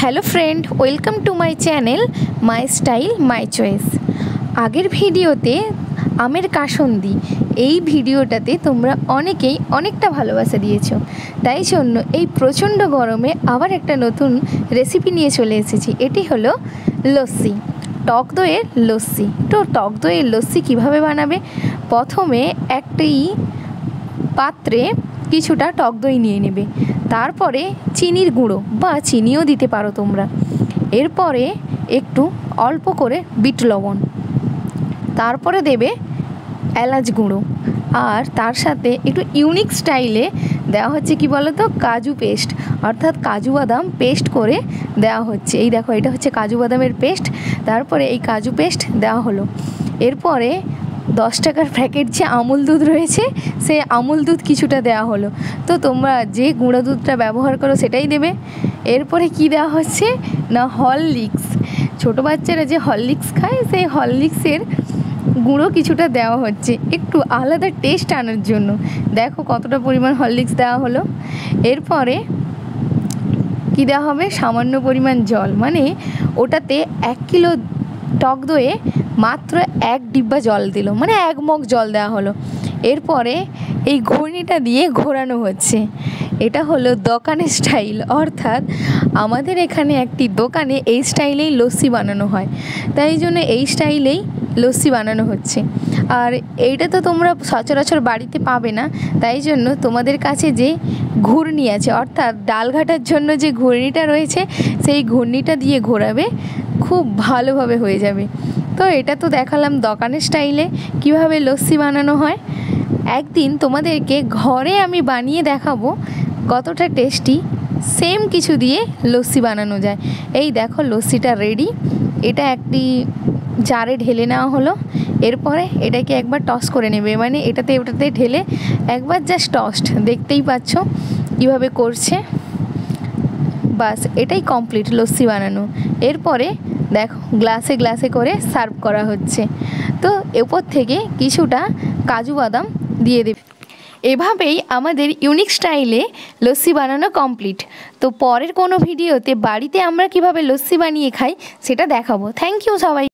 Hello friend welcome to my channel my style my choice. আগের ভিডিওতে আমের কাসুন্দি এই ভিডিওটাতে তোমরা অনেকেই অনেকটা ভালোবাসা দিয়েছো, তাই জন্য এই প্রচণ্ড গরমে আবার একটা নতুন রেসিপি নিয়ে চলে এসেছি। এটি হলো লস্যি, টক দইয়ের লস্যি। তো টক দইয়ের লস্যি কীভাবে বানাবে, প্রথমে একটি পাত্রে কিছুটা টক দই নিয়ে নেবে, তারপরে চিনির গুঁড়ো বা চিনিও দিতে পারো তোমরা, এরপরে একটু অল্প করে বিট লবণ, তারপরে দেবে এলাচ গুঁড়ো, আর তার সাথে একটু ইউনিক স্টাইলে দেওয়া হচ্ছে কি বলো তো, কাজু পেস্ট, অর্থাৎ কাজু বাদাম পেস্ট করে দেওয়া হচ্ছে। এই দেখো, এটা হচ্ছে কাজু বাদামের পেস্ট, তারপরে এই কাজু পেস্ট দেওয়া হলো। এরপরে 10 টাকার প্যাকেট যে আমুল দুধ রয়েছে সেই আমুল দুধ কিছুটা দেওয়া হলো। তো তোমরা যে গুঁড়ো দুধটা ব্যবহার করো সেটাই দেবে। এরপরে কি দেওয়া হচ্ছে না, হরলিক্স, ছোটো বাচ্চারা যে হরলিক্স খায় সেই হরলিক্সের গুঁড়ো কিছুটা দেওয়া হচ্ছে একটু আলাদা টেস্ট আনার জন্য। দেখো কতটা পরিমাণ হরলিক্স দেওয়া হলো। এরপরে কি দেওয়া হবে, সামান্য পরিমাণ জল, মানে ওটাতে 1 কিলো টক দইয়ে মাত্র 1 ডিব্বা জল দিল, মানে 1 মগ জল দেওয়া হলো। এরপরে এই ঘূর্ণিটা দিয়ে ঘোরানো হচ্ছে। এটা হলো দোকানের স্টাইল, অর্থাৎ আমাদের এখানে একটি দোকানে এই স্টাইলেই লস্যি বানানো হয়, তাই জন্য এই স্টাইলেই লস্যি বানানো হচ্ছে। আর এইটা তো তোমরা সচরাচর বাড়িতে পাবে না, তাই জন্য তোমাদের কাছে যে ঘূর্ণি আছে, অর্থাৎ ডাল ঘাটার জন্য যে ঘূর্ণিটা রয়েছে সেই ঘূর্ণিটা দিয়ে ঘোরাবে, খুব ভালোভাবে হয়ে যাবে। তো এটা তো দেখালাম দোকানের স্টাইলে কিভাবে লস্যি বানানো হয়। একদিন তোমাদেরকে ঘরে আমি বানিয়ে দেখাবো কতটা টেস্টি সেম কিছু দিয়ে লস্যি বানানো যায়। এই দেখো লস্যিটা রেডি, এটা একটি জারে ঢেলে নেওয়া হলো। এরপরে এটাকে একবার টস করে নেবে, মানে এটাতে ওটাতে ঢেলে একবার জাস্ট টস্ট, দেখতেই পাচ্ছ কীভাবে করছে। বাস এটাই কমপ্লিট লস্যি বানানো। এরপরে দেখো গ্লাসে গ্লাসে করে সার্ভ করা হচ্ছে। তো এরপর থেকে কিছুটা কাজু বাদাম দিয়ে দেবে। এভাবেই আমাদের ইউনিক স্টাইলে লস্যি বানানো কমপ্লিট। তো পরের কোনো ভিডিওতে বাড়িতে আমরা কিভাবে লস্যি বানিয়ে খাই সেটা দেখাবো। থ্যাংক ইউ সবাই।